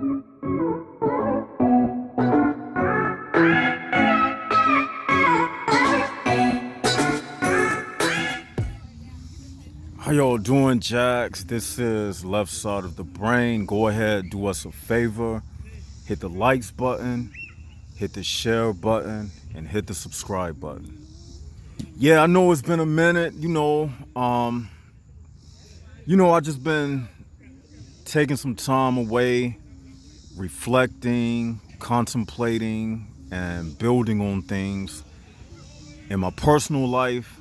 How y'all doing, Jacks? This is Left Side of the Brain. Go ahead, do us a favor. Hit the likes button, hit the share button, and hit the subscribe button. Yeah, I know it's been a minute, I just been taking some time away, reflecting, contemplating, and building on things in my personal life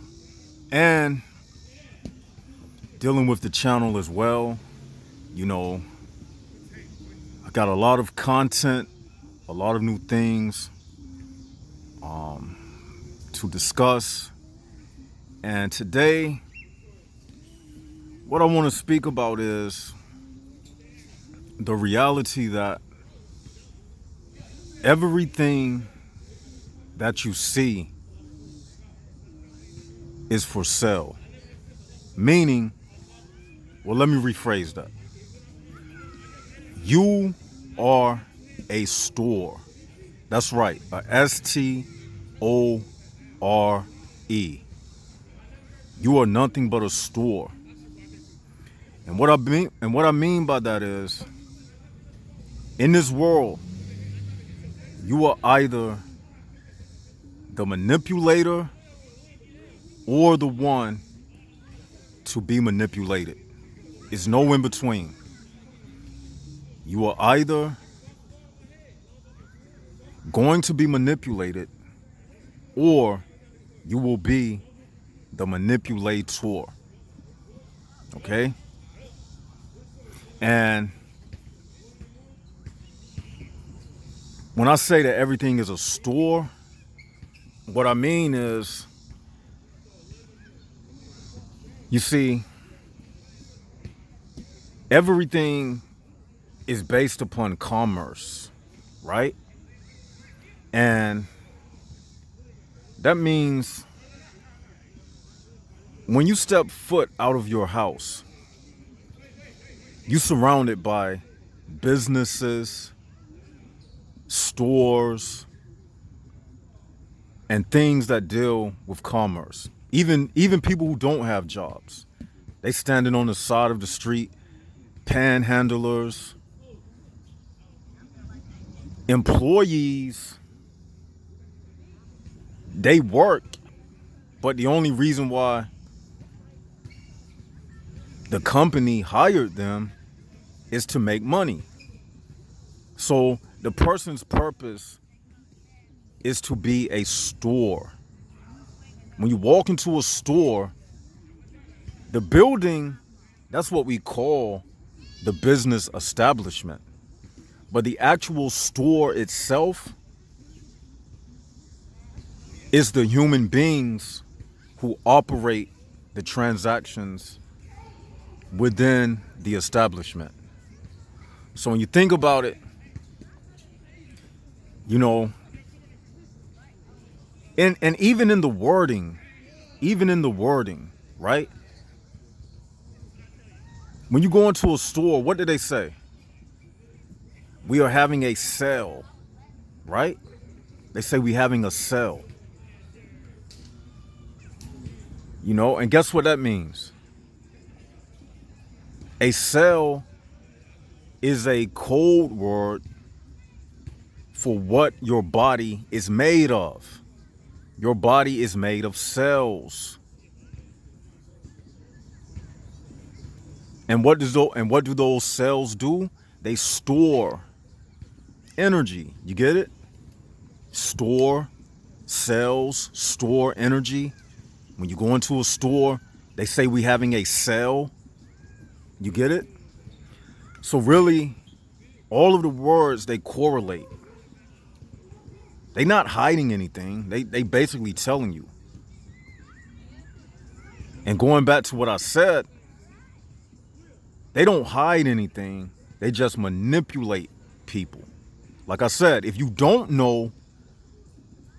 and dealing with the channel as well. I got a lot of content, a lot of new things to discuss. And today, what I want to speak about is the reality that everything that you see is for sale. Meaning, well, let me rephrase that. You are a store. That's right, a STORE. You are nothing but a store. And what I mean by that is, in this world, you are either the manipulator or the one to be manipulated. It's no in between. You are either going to be manipulated or you will be the manipulator. Okay? And when I say that everything is a store, what I mean is, you see, everything is based upon commerce, right? And that means when you step foot out of your house, you're surrounded by businesses, stores, and things that deal with commerce. Even people who don't have jobs, they standing on the side of the street, panhandlers, employees. They work, but the only reason why the company hired them is to make money. So the person's purpose is to be a store. When you walk into a store, the building, that's what we call the business establishment. But the actual store itself is the human beings who operate the transactions within the establishment. So when you think about it, and even in the wording, right? When you go into a store, what do they say? We are having a sale, right? They say we're having a sale. And guess what that means? A sale is a code word for what your body is made of. Your body is made of cells. And what do those cells do? They store energy. You get it? Store cells, store energy. When you go into a store, they say we having a sale. You get it? So really, all of the words, they correlate. They're not hiding anything. They basically telling you. And going back to what I said, they don't hide anything. They just manipulate people. Like I said, if you don't know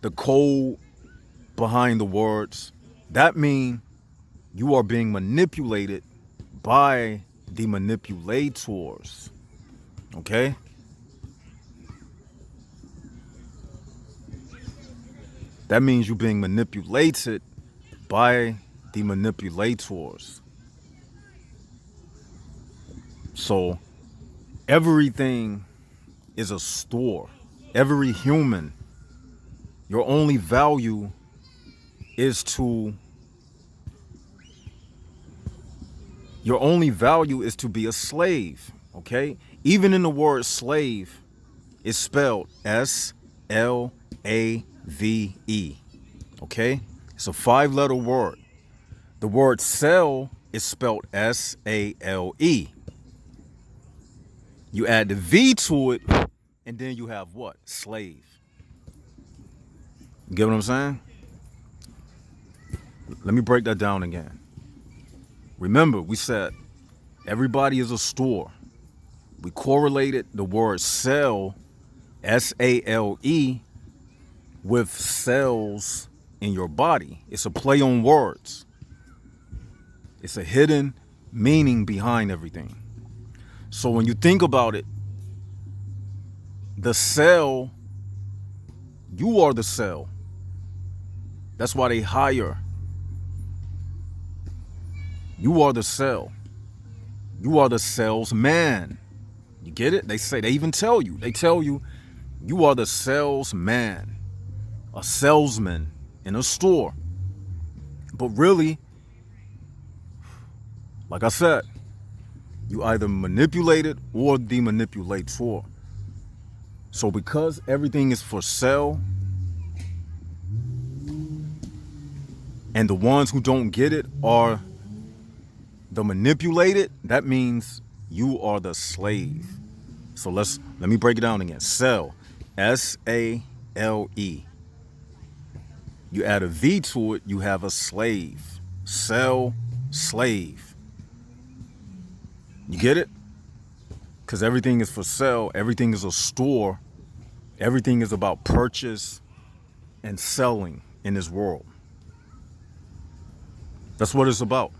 the code behind the words, that means you are being manipulated by the manipulators. Okay? That means you're being manipulated by the manipulators. So everything is a store. Every human, your only value is to be a slave, okay? Even in the word slave, it's spelled S-L-A-V-E, okay? It's a 5-letter word. The word sell is spelled S-A-L-E. You add the V to it, and then you have what? Slave. You get what I'm saying? Let me break that down again. Remember, we said everybody is a store. We correlated the word sell, S-A-L-E, with cells in your body. It's a play on words. It's a hidden meaning behind everything. So when you think about it, the cell, you are the cell. That's why they hire. You are the cell. You are the salesman. You get it? They even tell you. They tell you, you are the salesman, a salesman in a store. But really, like I said, you either manipulated or the manipulator. So because everything is for sale, and the ones who don't get it are the manipulated, that means you are the slave. So let me break it down again. Sell, S-A-L-E. You add a V to it, you have a slave. Sell, slave. You get it? Because everything is for sale. Everything is a store. Everything is about purchase and selling in this world. That's what it's about.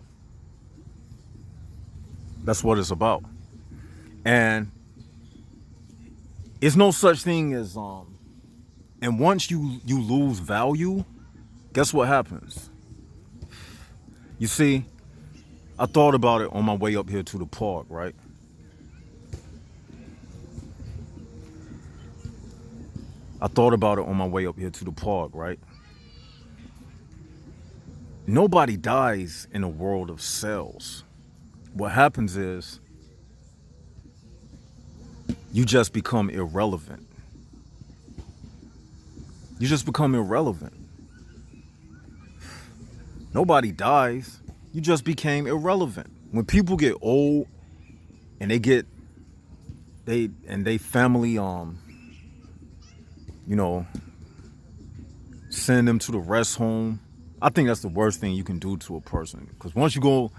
That's what it's about. And it's no such thing as and once you lose value, guess what happens? You see, I thought about it on my way up here to the park, right? Nobody dies in a world of cells. What happens is you just become irrelevant. You just become irrelevant. Nobody dies. You just became irrelevant. When people get old and they family send them to the rest home, I think that's the worst thing you can do to a person. Because once you go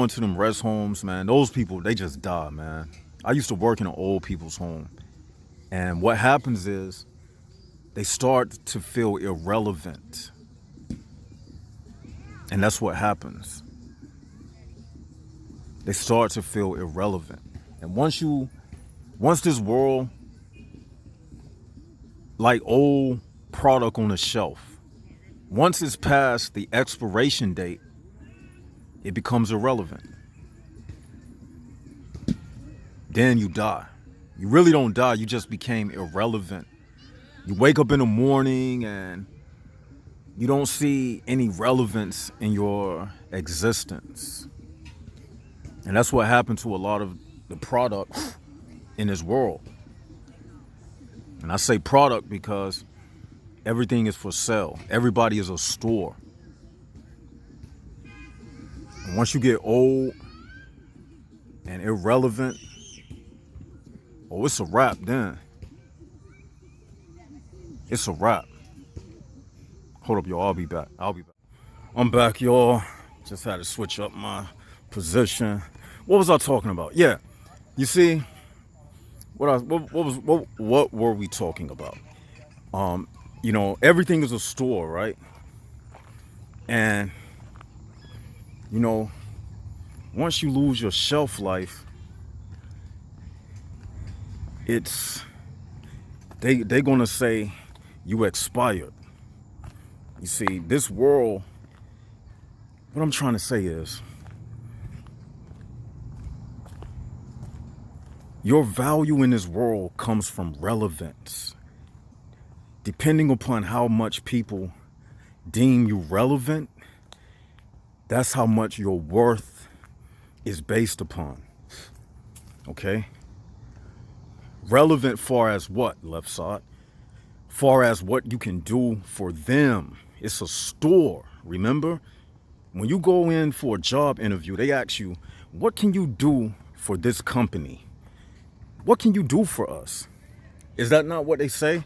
into them rest homes, man, those people, they just die, man. I used to work in an old people's home. And what happens is they start to feel irrelevant. And that's what happens. They start to feel irrelevant. And once this world, like old product on the shelf, once it's past the expiration date, it becomes irrelevant. Then you die. You really don't die, you just became irrelevant. You wake up in the morning and you don't see any relevance in your existence. And that's what happened to a lot of the products in this world. And I say product because everything is for sale. Everybody is a store. And once you get old and irrelevant, oh, it's a wrap then. It's a wrap. Hold up, y'all. I'll be back. I'm back, y'all. Just had to switch up my position. What was I talking about? Yeah. You see, what were we talking about? Everything is a store, right? And once you lose your shelf life, they're gonna say you expired. You see, this world, what I'm trying to say is, your value in this world comes from relevance. Depending upon how much people deem you relevant, that's how much your worth is based upon. Okay? Relevant far as what, left side? Far as what you can do for them. It's a store, remember? When you go in for a job interview, they ask you, what can you do for this company? What can you do for us? Is that not what they say?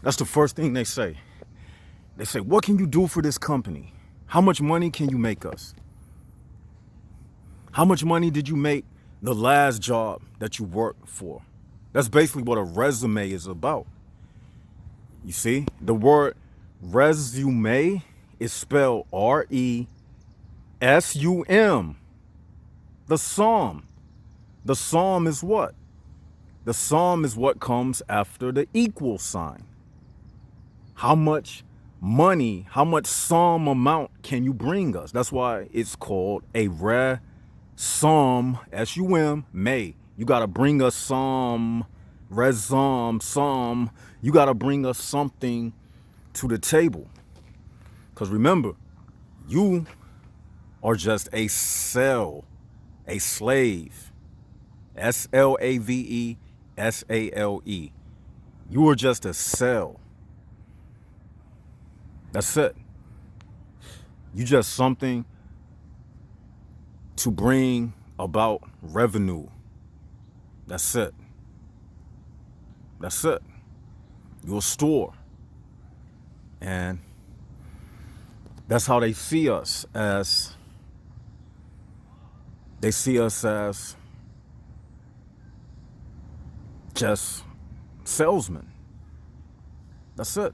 That's the first thing they say. They say, what can you do for this company? How much money can you make us? How much money did you make the last job that you worked for? That's basically what a resume is about. You see, the word resume is spelled R-E-S-U-M. The sum. The sum is what? The sum is what comes after the equal sign. How much money, how much sum amount can you bring us? That's why it's called a sum, S-U-M, may. You got to bring us some, some. You got to bring us something to the table. Because remember, you are just a cell, a slave. S-L-A-V-E, S-A-L-E. You are just a cell. That's it. You just something to bring about revenue. That's it. That's it. You're a store. And that's how they see us as, just salesmen. That's it.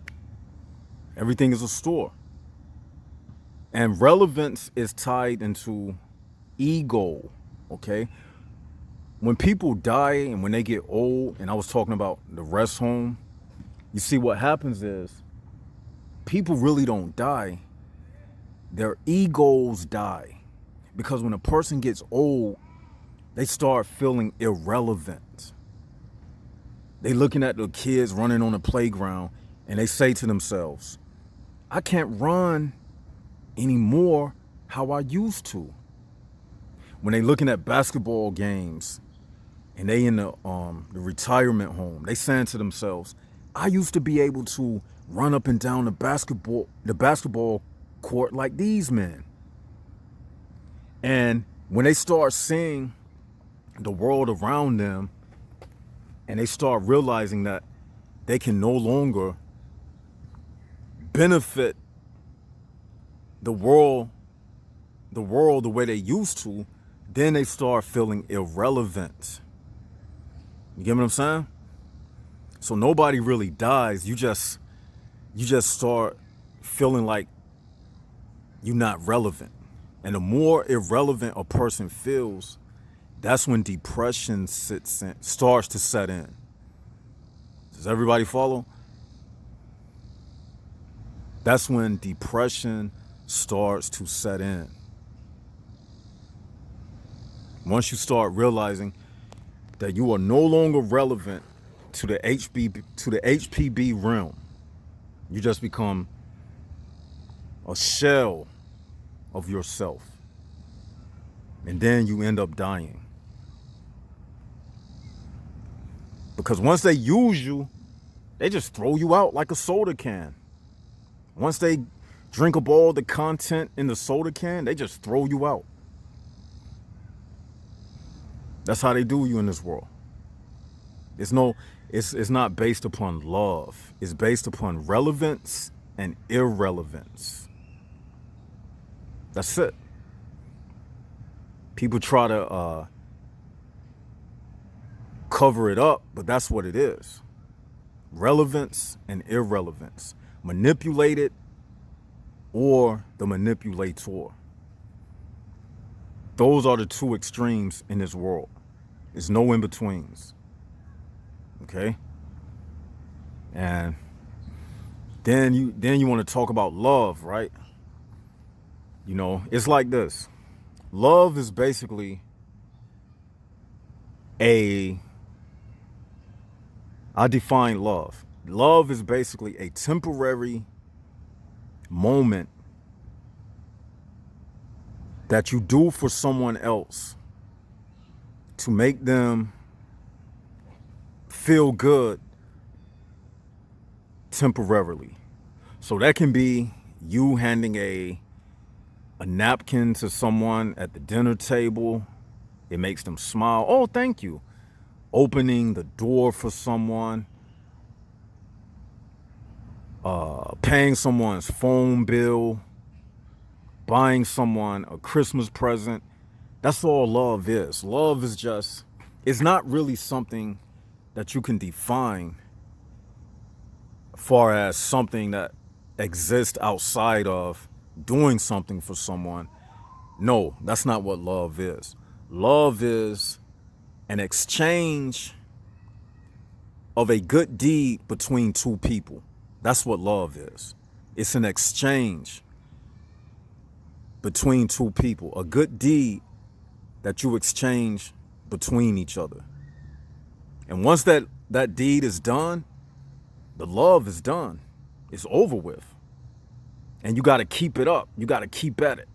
Everything is a store. And relevance is tied into ego, okay? When people die and when they get old, and I was talking about the rest home, you see what happens is people really don't die. Their egos die. Because when a person gets old, they start feeling irrelevant. They looking at the kids running on the playground and they say to themselves, I can't run anymore how I used to. When they looking at basketball games and they in the retirement home, they saying to themselves, I used to be able to run up and down the basketball court like these men. And when they start seeing the world around them and they start realizing that they can no longer benefit the world the way they used to, then they start feeling irrelevant. You get what I'm saying? So nobody really dies. You just start feeling like you're not relevant. And the more irrelevant a person feels, that's when depression starts to set in. Does everybody follow? That's when depression starts to set in. Once you start realizing that you are no longer relevant to the HPB realm, you just become a shell of yourself. And then you end up dying. Because once they use you, they just throw you out like a soda can. Once they drink up all the content in the soda can, they just throw you out. That's how they do you in this world. It's not based upon love. It's based upon relevance and irrelevance. That's it. People try to cover it up, but that's what it is. Relevance and irrelevance. Manipulated or the manipulator. Those are the two extremes in this world. There's no in-betweens. Okay? And Then you want to talk about love, right? You know, it's like this. Love is basically a I define love. Love is basically a temporary moment that you do for someone else to make them feel good temporarily. So that can be you handing a napkin to someone at the dinner table. It makes them smile. Oh, thank you. Opening the door for someone, paying someone's phone bill, buying someone a Christmas present. That's all love is. Love is just, it's not really something that you can define far as something that exists outside of doing something for someone. No, that's not what love is. Love is an exchange of a good deed between two people. That's what love is. It's an exchange between two people, a good deed that you exchange between each other. And once that deed is done, the love is done. It's over with. And you got to keep it up. You got to keep at it.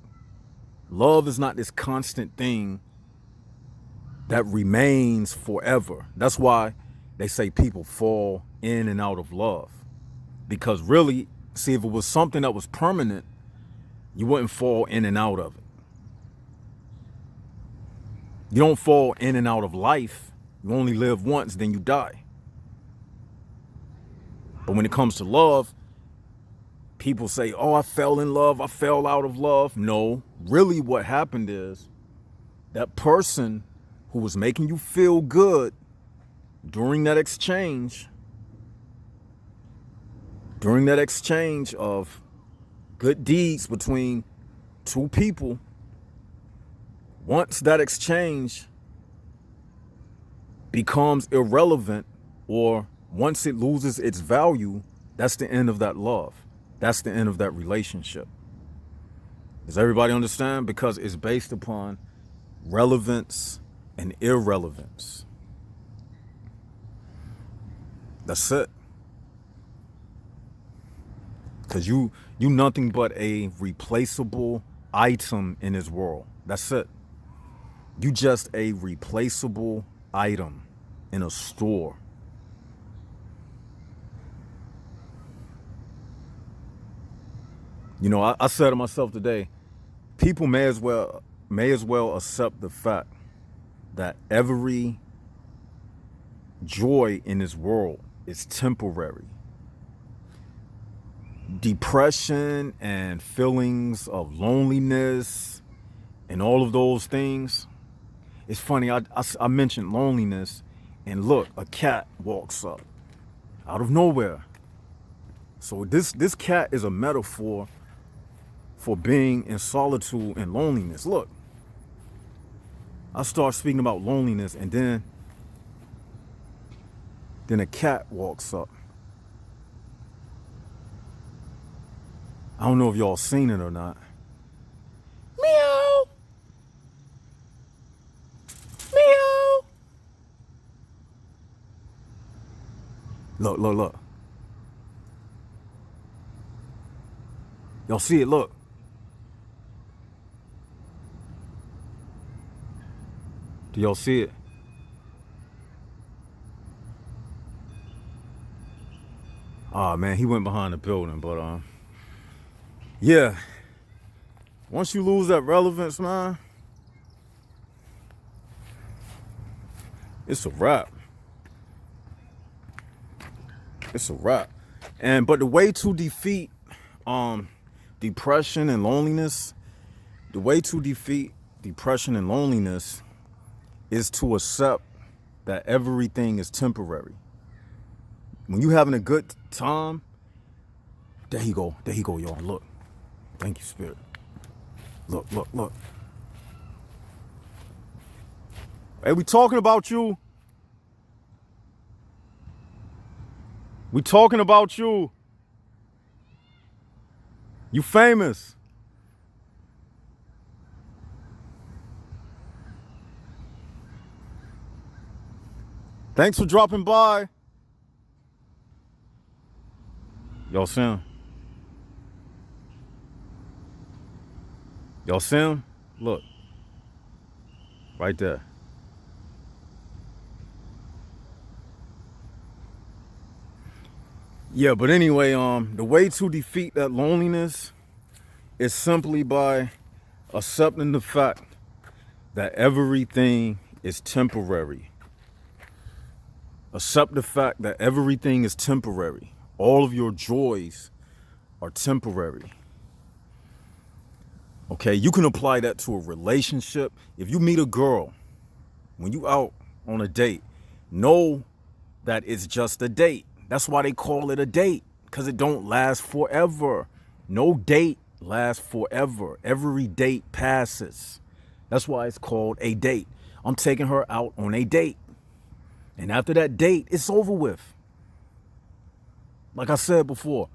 Love is not this constant thing that remains forever. That's why they say people fall in and out of love. Because really, see, if it was something that was permanent, you wouldn't fall in and out of it. You don't fall in and out of life. You only live once, then you die. But when it comes to love, people say, oh, I fell in love, I fell out of love. No, really what happened is that person who was making you feel good during that exchange of good deeds between two people, once that exchange becomes irrelevant, or once it loses its value, that's the end of that love. That's the end of that relationship. Does everybody understand? Because it's based upon relevance and irrelevance. That's it. Because you nothing but a replaceable item in this world. That's it. You just a replaceable item in a store. You know, I said to myself today, people may as well accept the fact that every joy in this world is temporary. Depression and feelings of loneliness and all of those things. It's funny, I mentioned loneliness, and look, a cat walks up out of nowhere. So this cat is a metaphor for being in solitude and loneliness. Look, I start speaking about loneliness, and then a cat walks up. I don't know if y'all seen it or not. Meow. Meow. Look. Y'all see it? Look. Do y'all see it? Ah, man, he went behind the building, but yeah. Once you lose that relevance, man, it's a wrap. It's a wrap. But the way to defeat depression and loneliness, is to accept that everything is temporary. When you're having a good time, there you go, y'all. Look. Thank you, Spirit. Look. Hey, we talking about you. We talking about you. You famous. Thanks for dropping by. Y'all see him? Y'all see him? Look. Right there. Yeah, but anyway, the way to defeat that loneliness is simply by accepting the fact that everything is temporary. Accept the fact that everything is temporary. All of your joys are temporary. Okay, you can apply that to a relationship. If you meet a girl, when you out on a date, know that it's just a date. That's why they call it a date, because it don't last forever. No date lasts forever. Every date passes. That's why it's called a date. I'm taking her out on a date. And after that date, it's over with. Like I said before,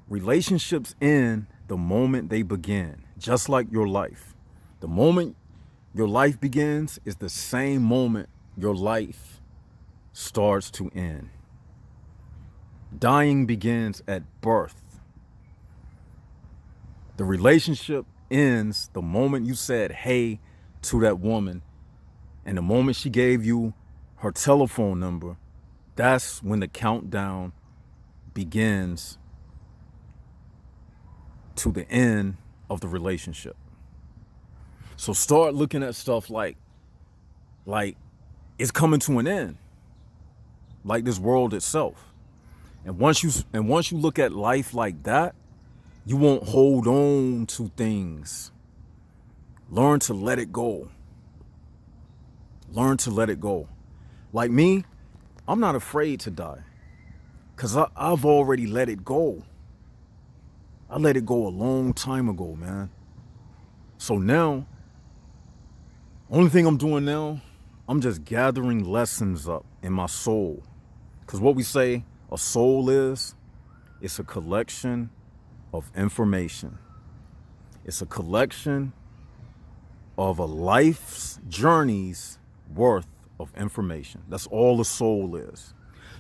relationships end the moment they begin, just like your life. The moment your life begins is the same moment your life starts to end. Dying begins at birth. The relationship ends the moment you said hey to that woman, and the moment she gave you her telephone number. That's when the countdown begins to the end of the relationship. So start looking at stuff like it's coming to an end, like this world itself. And once you look at life like that, you won't hold on to things. Learn to let it go. Learn to let it go. Like me, I'm not afraid to die, because I've already let it go. I let it go a long time ago, man. So now, only thing I'm doing now, I'm just gathering lessons up in my soul. Because what we say a soul is, it's a collection of information. It's a collection of a life's journey's worth of information. That's all the soul is.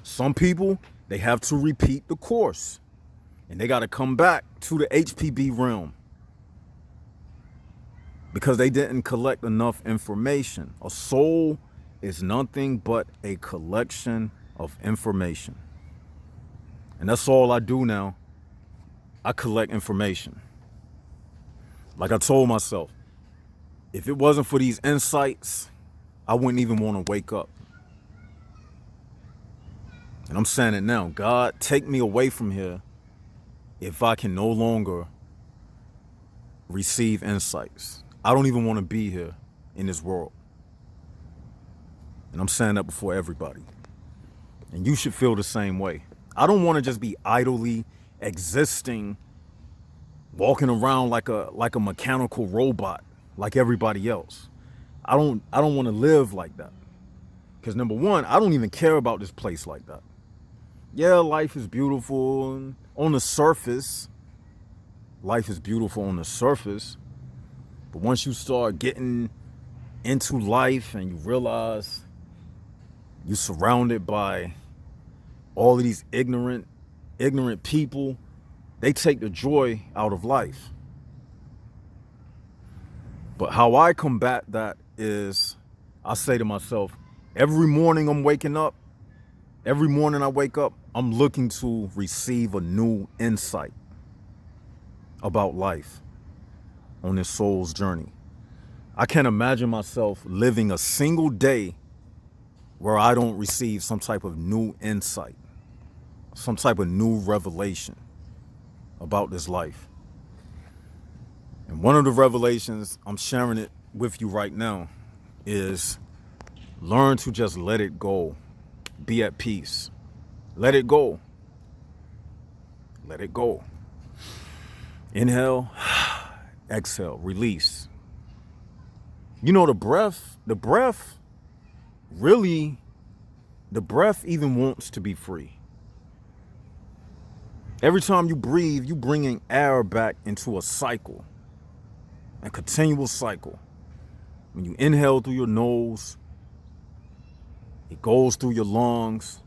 Some people, they have to repeat the course, and they got to come back to the HPB realm because they didn't collect enough information. A soul is nothing but a collection of information. And that's all I do now. I collect information. Like I told myself, if it wasn't for these insights, I wouldn't even want to wake up. And I'm saying it now. God, take me away from here if I can no longer receive insights. I don't even want to be here in this world. And I'm saying that before everybody. And you should feel the same way. I don't want to just be idly existing, walking around like a mechanical robot like everybody else. I don't want to live like that. Because number one, I don't even care about this place like that. Yeah, life is beautiful on the surface. Life is beautiful on the surface. But once you start getting into life and you realize you're surrounded by all of these ignorant people, they take the joy out of life. But how I combat that is, I say to myself, every morning I wake up, I'm looking to receive a new insight about life on this soul's journey. I can't imagine myself living a single day where I don't receive some type of new insight, some type of new revelation about this life. And one of the revelations, I'm sharing it with you right now, is learn to just let it go. Be at peace. Let it go. Let it go. Inhale, exhale, release. You know, the breath even wants to be free. Every time you breathe, you bringing air back into a cycle, a continual cycle. When you inhale through your nose, it goes through your lungs,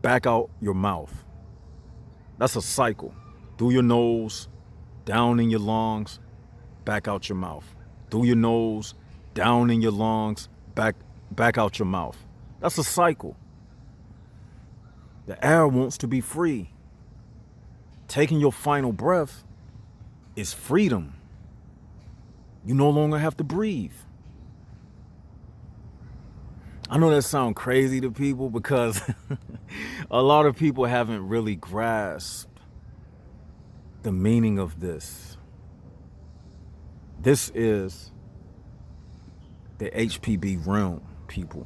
back out your mouth. That's a cycle. Through your nose, down in your lungs, back out your mouth. Through your nose, down in your lungs, back out your mouth. That's a cycle. The air wants to be free. Taking your final breath is freedom. You no longer have to breathe. I know that sounds crazy to people because a lot of people haven't really grasped the meaning of this. This is the HPB realm, people.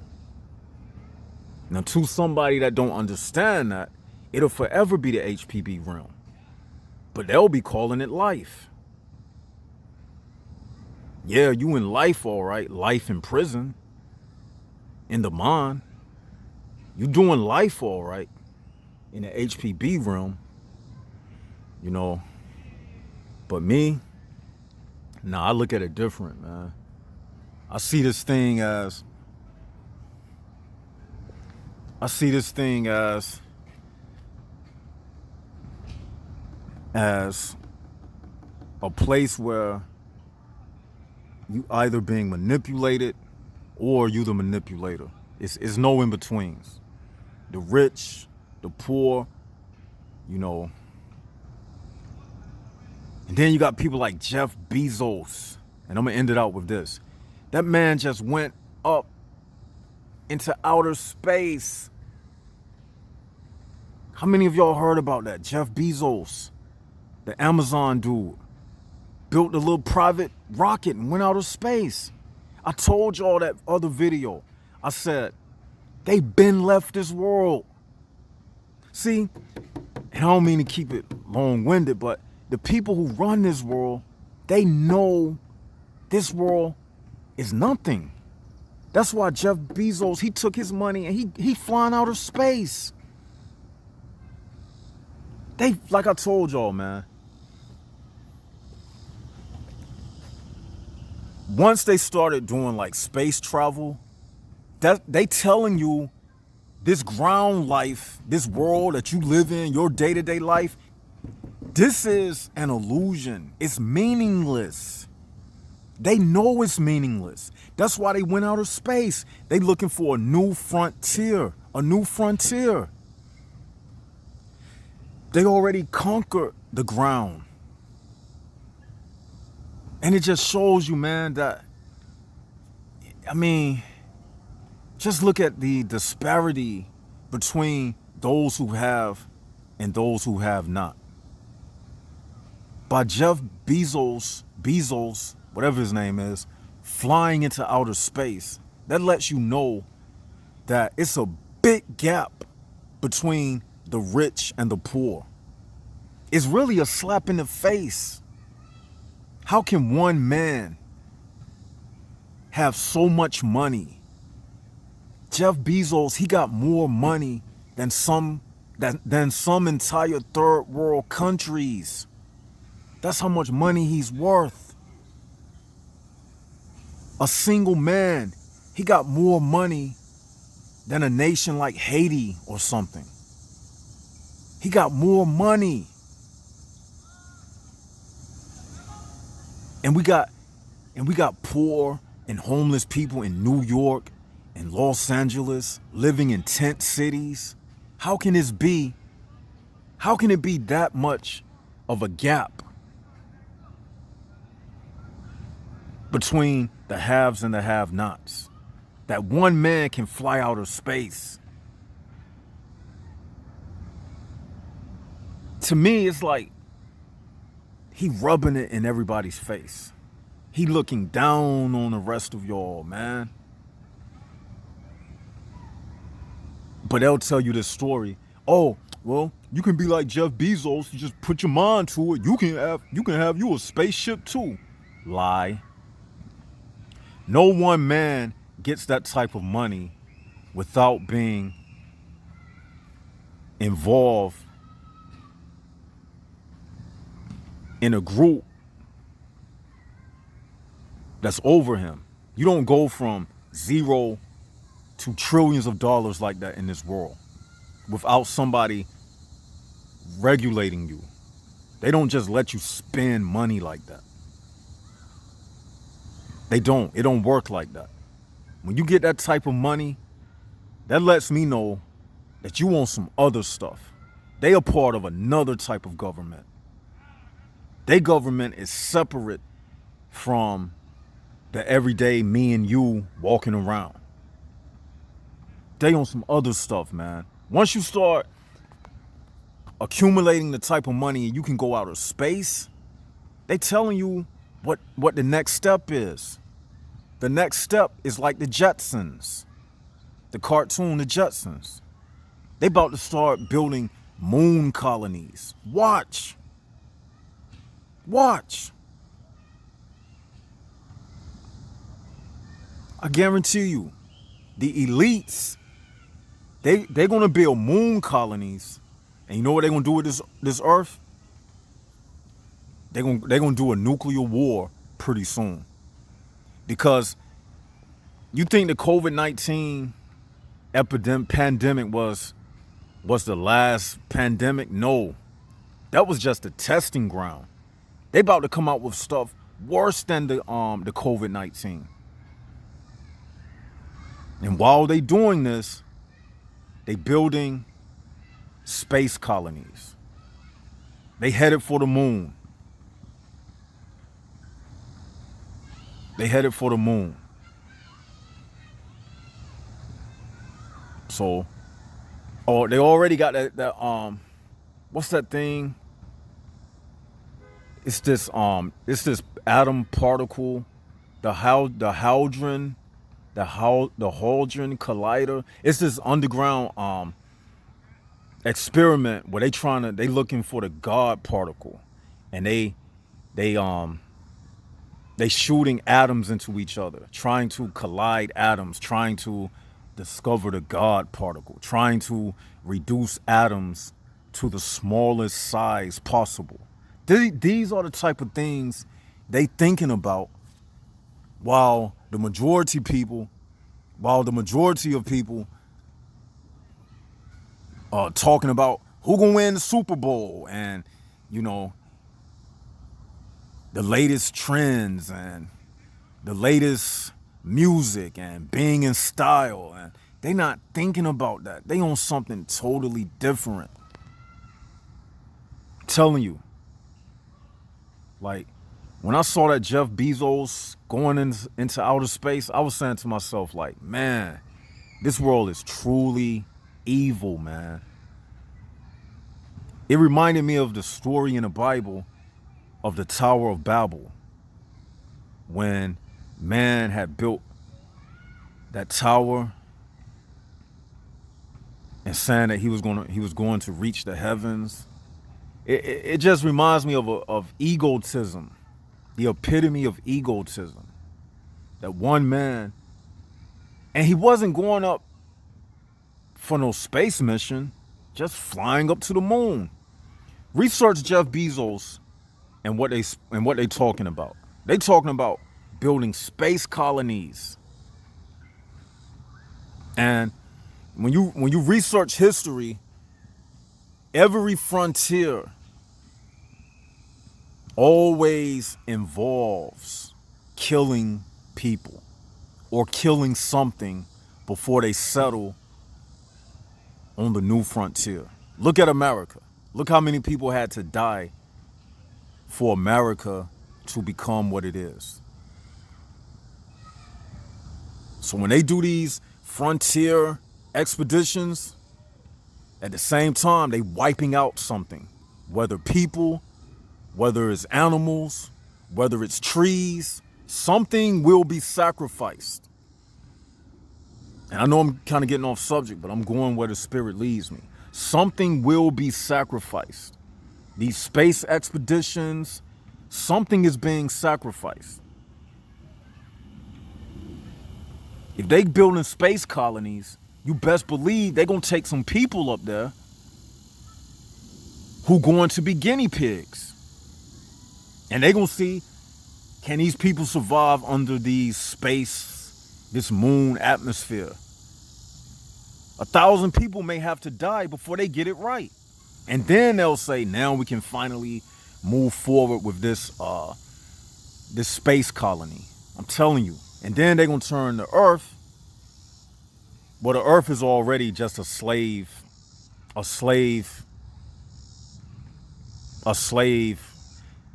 Now, to somebody that don't understand that, it'll forever be the HPB realm. But they'll be calling it life. Yeah, you in life, all right. Life in prison. In the mind. You doing life, all right. In the HPB realm. You know. But me, nah, I look at it different, man. I see this thing as a place where you either being manipulated or you the manipulator. It's no in betweens. The rich, the poor, you know. And then you got people like Jeff Bezos. And I'm gonna end it out with this. That man just went up into outer space. How many of y'all heard about that? Jeff Bezos, the Amazon dude, built a little private rocket and went out of space. I told y'all that other video. I said, they been left this world. See, and I don't mean to keep it long-winded, but the people who run this world, they know this world is nothing. That's why Jeff Bezos, he took his money and he flying out of space. They, like I told y'all, man. Once they started doing like space travel, that they telling you this ground life, this world that you live in, your day-to-day life, this is an illusion. It's meaningless. They know it's meaningless. That's why they went out of space. They looking for a new frontier, a new frontier. They already conquered the ground. And it just shows you, man, that, I mean, just look at the disparity between those who have and those who have not. By Jeff Bezos, whatever his name is, flying into outer space, that lets you know that it's a big gap between the rich and the poor. It's really a slap in the face. How can one man have so much money? Jeff Bezos, he got more money than some entire third world countries. That's how much money he's worth. A single man, he got more money than a nation like Haiti or something. He got more money. And we got poor and homeless people in New York and Los Angeles living in tent cities. How can it be that much of a gap between the haves and the have-nots? That one man can fly out of space. To me, it's like he rubbing it in everybody's face. He looking down on the rest of y'all, man. But they'll tell you this story. Oh, well, you can be like Jeff Bezos. You just put your mind to it. You can have you a spaceship too. Lie. No one man gets that type of money without being involved in a group that's over him. You don't go from zero to trillions of dollars like that in this world without somebody regulating you. They don't just let you spend money like that. They don't. It don't work like that. When you get that type of money, that lets me know that you want some other stuff. They are part of another type of government. Their government is separate from the everyday me and you walking around. They on some other stuff, man. Once you start accumulating the type of money and you can go out of space, they telling you what the next step is. The next step is like the Jetsons, the cartoon, the Jetsons. They about to start building moon colonies. Watch. I guarantee you, the elites, they're gonna build moon colonies, and you know what they're gonna do with this earth? They're gonna do a nuclear war pretty soon. Because you think the COVID-19 pandemic was the last pandemic? No. That was just a testing ground. They about to come out with stuff worse than the COVID-19. And while they doing this, they building space colonies. They headed for the moon. So, they already got that what's that thing? It's this atom particle, the Hadron Collider. It's this underground experiment where they looking for the God particle, and they shooting atoms into each other, trying to collide atoms, trying to discover the God particle, trying to reduce atoms to the smallest size possible. These are the type of things they thinking about, while the majority of people are talking about who gonna win the Super Bowl, and the latest trends and the latest music and being in style, and they not thinking about that. They on something totally different. I'm telling you. Like, when I saw that Jeff Bezos going into outer space, I was saying to myself, like, man, this world is truly evil, man. It reminded me of the story in the Bible of the Tower of Babel, when man had built that tower and saying that he was going to reach the heavens. It just reminds me of egotism, the epitome of egotism. That one man, and he wasn't going up for no space mission, just flying up to the moon. Research Jeff Bezos and what they talking about. They talking about building space colonies. And when you research history, every frontier always involves killing people or killing something before they settle on the new frontier. Look at America. Look how many people had to die for America to become what it is. So when they do these frontier expeditions, at the same time, they wiping out something, whether people, whether it's animals, whether it's trees, something will be sacrificed. And I know I'm kind of getting off subject, but I'm going where the spirit leads me. Something will be sacrificed. These space expeditions, something is being sacrificed. If they building space colonies, you best believe they're going to take some people up there who going to be guinea pigs. And they gonna see, can these people survive under this moon atmosphere? 1,000 people may have to die before they get it right. And then they'll say, now we can finally move forward with this space colony. I'm telling you. And then they're gonna turn the Earth. Well, the Earth is already just a slave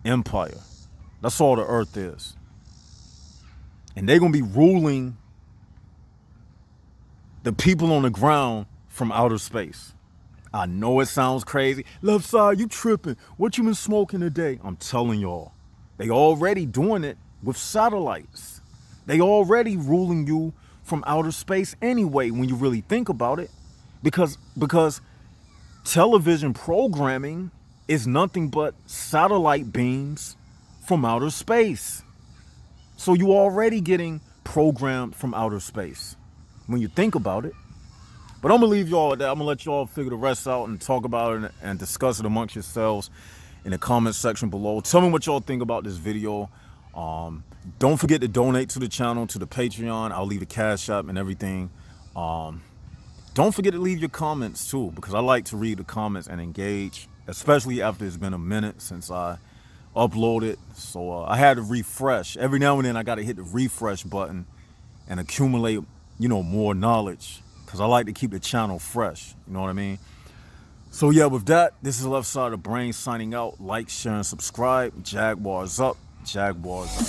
empire. That's all the Earth is. And they're gonna be ruling the people on the ground from outer space. I know it sounds crazy. Left side, you tripping. What you been smoking today? I'm telling y'all, they already doing it with satellites. They already ruling you from outer space anyway, when you really think about it. Because television programming is nothing but satellite beams from outer space. So you already getting programmed from outer space when you think about it. But I'm gonna leave y'all at that. I'm gonna let y'all figure the rest out and talk about it and discuss it amongst yourselves in the comment section below. Tell me what y'all think about this video. Don't forget to donate to the channel, to the Patreon. I'll leave the Cash App and everything. Don't forget to leave your comments too, because I like to read the comments and engage, especially after it's been a minute since I uploaded. So I had to refresh. Every now and then I got to hit the refresh button and accumulate, more knowledge, because I like to keep the channel fresh. You know what I mean? So yeah, with that, this is Left Side of the Brain signing out. Like, share, and subscribe. Jaguars up. Jaguars up.